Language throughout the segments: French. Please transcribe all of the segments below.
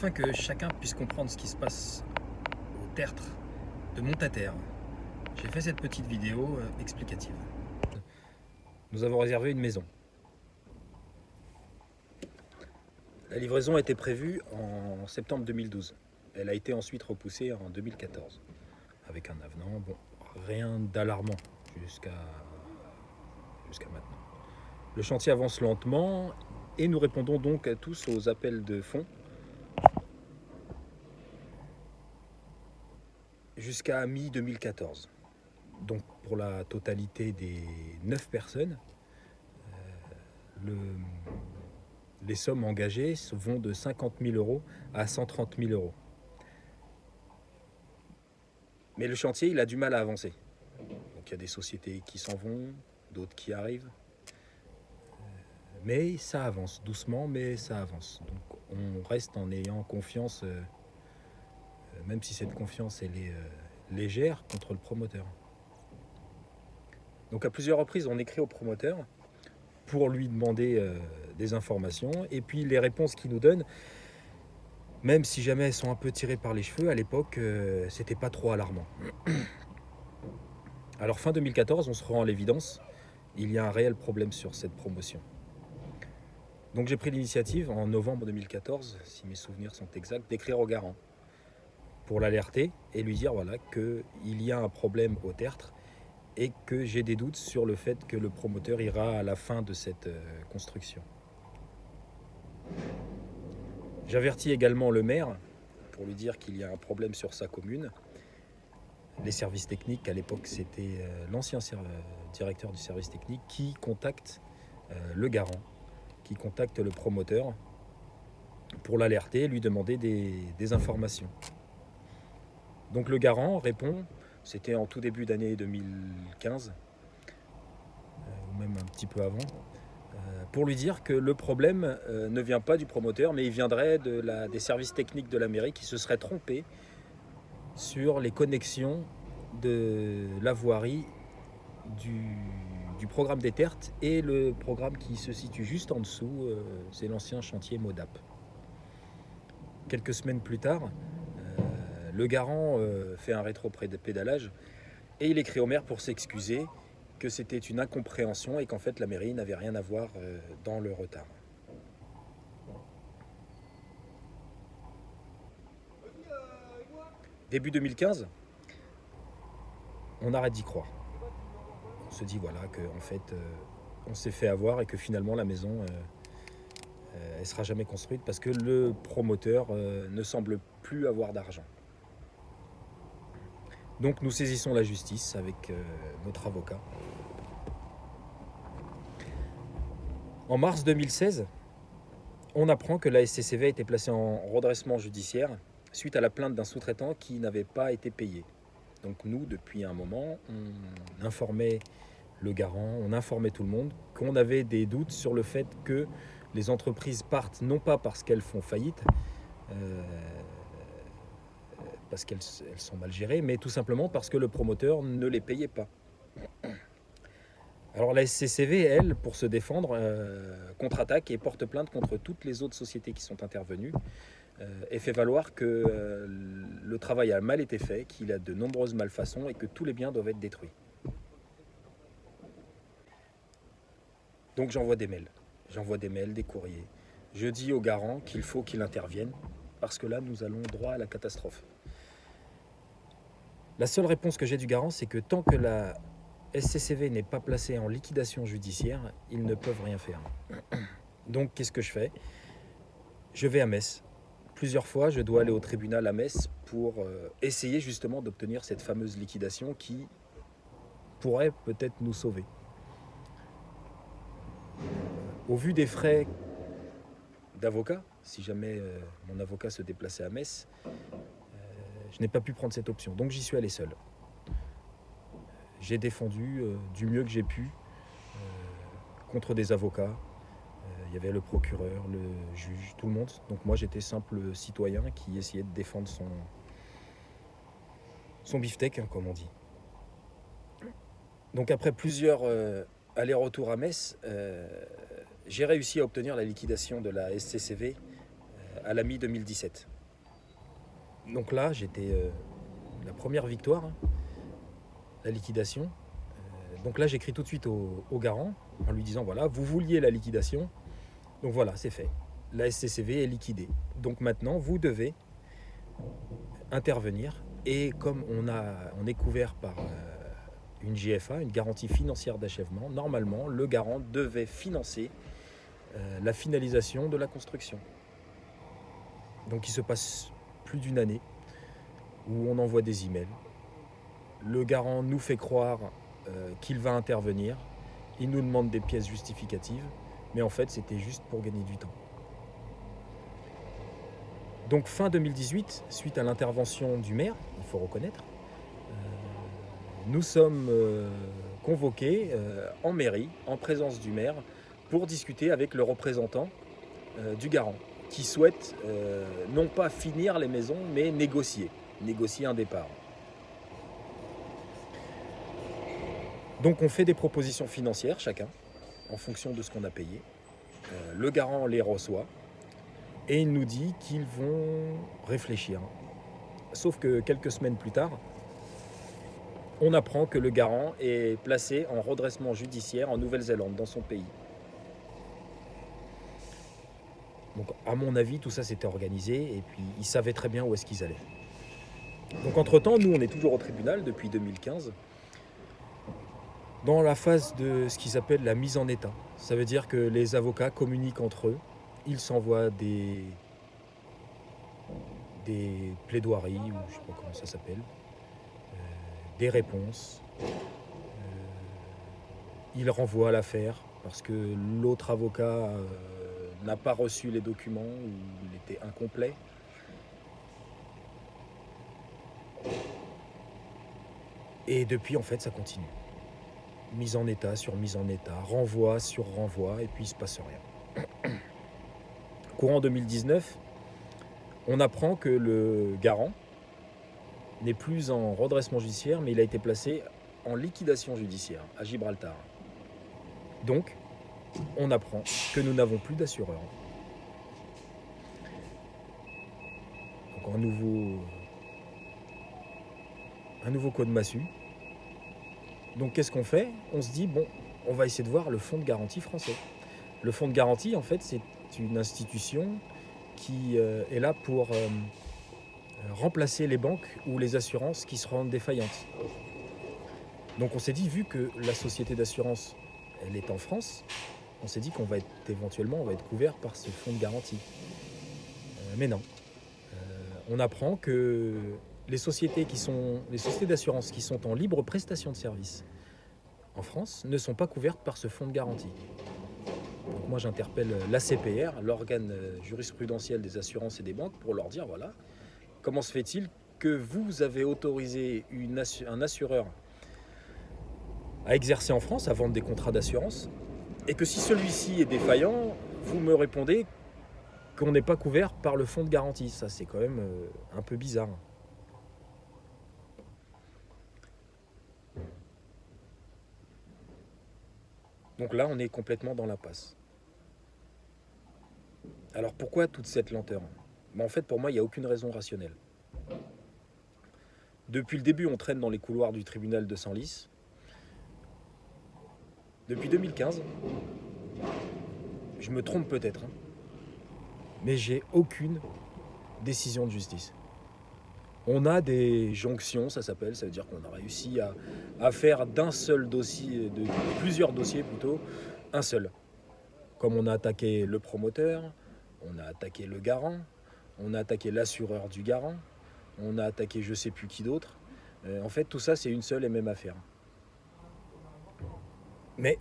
Afin que chacun puisse comprendre ce qui se passe au tertre de Montaterre, j'ai fait cette petite vidéo explicative. Nous avons réservé une maison. La livraison était prévue en septembre 2012. Elle a été ensuite repoussée en 2014 avec un avenant. Bon, rien d'alarmant jusqu'à maintenant. Le chantier avance lentement et nous répondons donc à tous aux appels de fonds jusqu'à mi-2014. Donc pour la totalité des 9 personnes, les sommes engagées vont de 50 000 € à 130 000 €. Mais le chantier, il a du mal à avancer. Donc il y a des sociétés qui s'en vont, d'autres qui arrivent. Mais ça avance, doucement, mais ça avance. Donc on reste en ayant confiance, même si cette confiance elle est légère, contre le promoteur. Donc à plusieurs reprises, on écrit au promoteur pour lui demander des informations. Et puis les réponses qu'il nous donne, même si jamais elles sont un peu tirées par les cheveux, à l'époque, c'était pas trop alarmant. Alors fin 2014, on se rend à l'évidence, il y a un réel problème sur cette promotion. Donc j'ai pris l'initiative en novembre 2014, si mes souvenirs sont exacts, d'écrire au garant pour l'alerter et lui dire voilà, qu'il y a un problème au tertre et que j'ai des doutes sur le fait que le promoteur ira à la fin de cette construction. J'avertis également le maire pour lui dire qu'il y a un problème sur sa commune. Les services techniques, à l'époque c'était l'ancien directeur du service technique qui contacte le garant, qui contacte le promoteur pour l'alerter et lui demander des informations. Donc le garant répond, c'était en tout début d'année 2015, ou même un petit peu avant, pour lui dire que le problème ne vient pas du promoteur, mais il viendrait des services techniques de la mairie qui se seraient trompés sur les connexions de la voirie du programme des tertres et le programme qui se situe juste en dessous, c'est l'ancien chantier Modap. Quelques semaines plus tard, le garant fait un rétro-pédalage et il écrit au maire pour s'excuser que c'était une incompréhension et qu'en fait la mairie n'avait rien à voir dans le retard. Début 2015, on arrête d'y croire. On se dit voilà qu'en fait on s'est fait avoir et que finalement la maison elle sera jamais construite parce que le promoteur ne semble plus avoir d'argent. Donc nous saisissons la justice avec notre avocat. En mars 2016, on apprend que la SCCV a été placée en redressement judiciaire suite à la plainte d'un sous-traitant qui n'avait pas été payé. Donc nous, depuis un moment, on informait le garant, on informait tout le monde qu'on avait des doutes sur le fait que les entreprises partent non pas parce qu'elles font faillite, parce qu'elles sont mal gérées, mais tout simplement parce que le promoteur ne les payait pas. Alors la SCCV, elle, pour se défendre, contre-attaque et porte plainte contre toutes les autres sociétés qui sont intervenues et fait valoir que le travail a mal été fait, qu'il y a de nombreuses malfaçons et que tous les biens doivent être détruits. Donc j'envoie des mails, des courriers. Je dis au garant qu'il faut qu'il intervienne parce que là, nous allons droit à la catastrophe. La seule réponse que j'ai du garant, c'est que tant que la SCCV n'est pas placée en liquidation judiciaire, ils ne peuvent rien faire. Donc qu'est-ce que je fais? Je vais à Metz. Plusieurs fois, je dois aller au tribunal à Metz pour essayer justement d'obtenir cette fameuse liquidation qui pourrait peut-être nous sauver. Au vu des frais d'avocat, si jamais mon avocat se déplaçait à Metz, je n'ai pas pu prendre cette option. Donc j'y suis allé seul. J'ai défendu du mieux que j'ai pu contre des avocats. Il y avait le procureur, le juge, tout le monde. Donc moi j'étais simple citoyen qui essayait de défendre son beefsteak, hein, comme on dit. Donc après plusieurs allers-retours à Metz, j'ai réussi à obtenir la liquidation de la SCCV à la mi-2017. Donc là, j'étais la première victoire, hein, la liquidation. Donc là, j'écris tout de suite au garant en lui disant, voilà, vous vouliez la liquidation, donc voilà, c'est fait. La SCCV est liquidée. Donc maintenant, vous devez intervenir. Et comme on est couvert par une GFA, une garantie financière d'achèvement, normalement, le garant devait financer la finalisation de la construction. Donc il se passe plus d'une année où on envoie des emails. Le garant nous fait croire qu'il va intervenir. Il nous demande des pièces justificatives. Mais en fait, c'était juste pour gagner du temps. Donc fin 2018, suite à l'intervention du maire, il faut reconnaître, nous sommes convoqués en mairie, en présence du maire, pour discuter avec le représentant du garant, qui souhaite non pas finir les maisons, mais négocier un départ. Donc on fait des propositions financières chacun, en fonction de ce qu'on a payé. Le garant les reçoit et il nous dit qu'ils vont réfléchir. Sauf que quelques semaines plus tard, on apprend que le garant est placé en redressement judiciaire en Nouvelle-Zélande, dans son pays. Donc à mon avis, tout ça s'était organisé et puis ils savaient très bien où est-ce qu'ils allaient. Donc entre-temps, nous on est toujours au tribunal depuis 2015, dans la phase de ce qu'ils appellent la mise en état. Ça veut dire que les avocats communiquent entre eux, ils s'envoient des plaidoiries, ou je ne sais pas comment ça s'appelle, des réponses. Ils renvoient l'affaire parce que l'autre avocat n'a pas reçu les documents ou il était incomplet. Et depuis, en fait, ça continue. Mise en état sur mise en état, renvoi sur renvoi, et puis il ne se passe rien. Courant 2019, on apprend que le garant n'est plus en redressement judiciaire, mais il a été placé en liquidation judiciaire à Gibraltar. Donc, on apprend que nous n'avons plus d'assureur. Donc un nouveau coup de massue. Donc qu'est-ce qu'on fait? On se dit, bon, on va essayer de voir le fonds de garantie français. Le fonds de garantie, en fait, c'est une institution qui est là pour remplacer les banques ou les assurances qui se rendent défaillantes. Donc on s'est dit, vu que la société d'assurance, elle est en France, on s'est dit qu'on va être couvert par ce fonds de garantie. Mais non. On apprend que les sociétés d'assurance qui sont en libre prestation de services en France ne sont pas couvertes par ce fonds de garantie. Donc moi j'interpelle l'ACPR, l'organe jurisprudentiel des assurances et des banques, pour leur dire, voilà, comment se fait-il que vous avez autorisé un assureur à exercer en France, à vendre des contrats d'assurance, et que si celui-ci est défaillant, vous me répondez qu'on n'est pas couvert par le fonds de garantie. Ça, c'est quand même un peu bizarre. Donc là, on est complètement dans l'impasse. Alors pourquoi toute cette lenteur? En fait, pour moi, il n'y a aucune raison rationnelle. Depuis le début, on traîne dans les couloirs du tribunal de Senlis. Depuis 2015, je me trompe peut-être, hein, mais j'ai aucune décision de justice. On a des jonctions, ça s'appelle, ça veut dire qu'on a réussi à faire d'un seul dossier, de plusieurs dossiers plutôt, un seul. Comme on a attaqué le promoteur, on a attaqué le garant, on a attaqué l'assureur du garant, on a attaqué je sais plus qui d'autre. En fait, tout ça, c'est une seule et même affaire. Mais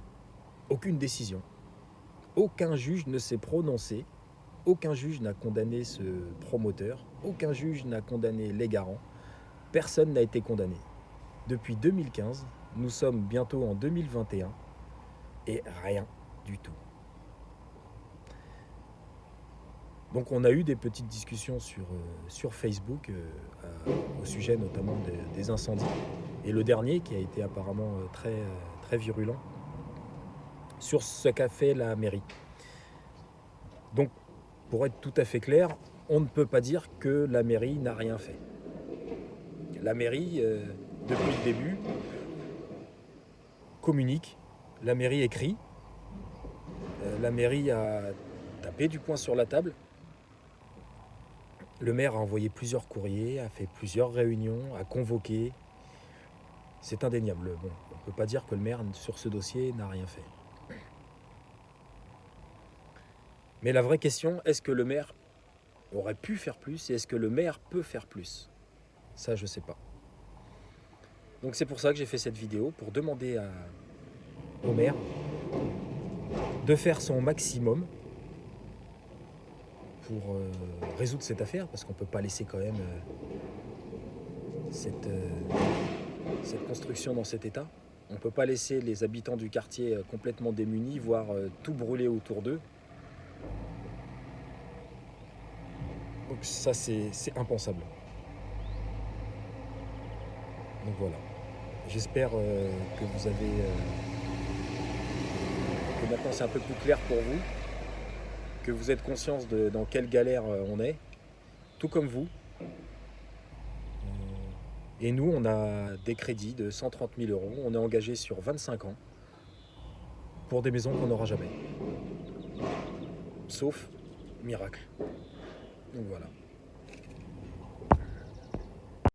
aucune décision. Aucun juge ne s'est prononcé, aucun juge n'a condamné ce promoteur, aucun juge n'a condamné les garants, personne n'a été condamné. Depuis 2015, nous sommes bientôt en 2021 et rien du tout. Donc on a eu des petites discussions sur Facebook au sujet notamment des incendies. Et le dernier qui a été apparemment très virulent sur ce qu'a fait la mairie. Donc pour être tout à fait clair, on ne peut pas dire que la mairie n'a rien fait. La mairie, depuis le début, communique, la mairie écrit, la mairie a tapé du poing sur la table. Le maire a envoyé plusieurs courriers, a fait plusieurs réunions, a convoqué. C'est indéniable. Bon, on ne peut pas dire que le maire, sur ce dossier, n'a rien fait. Mais la vraie question, est-ce que le maire aurait pu faire plus et est-ce que le maire peut faire plus? Ça, je ne sais pas. Donc c'est pour ça que j'ai fait cette vidéo, pour demander au maire de faire son maximum pour résoudre cette affaire, parce qu'on ne peut pas laisser quand même cette construction dans cet état. On ne peut pas laisser les habitants du quartier complètement démunis, voire tout brûler autour d'eux. Donc ça, c'est impensable. Donc voilà. J'espère que vous avez... que maintenant c'est un peu plus clair pour vous, que vous êtes conscients de dans quelle galère on est, tout comme vous. Et nous, on a des crédits de 130 000 €. On est engagé sur 25 ans pour des maisons qu'on n'aura jamais. Sauf miracle. Donc voilà.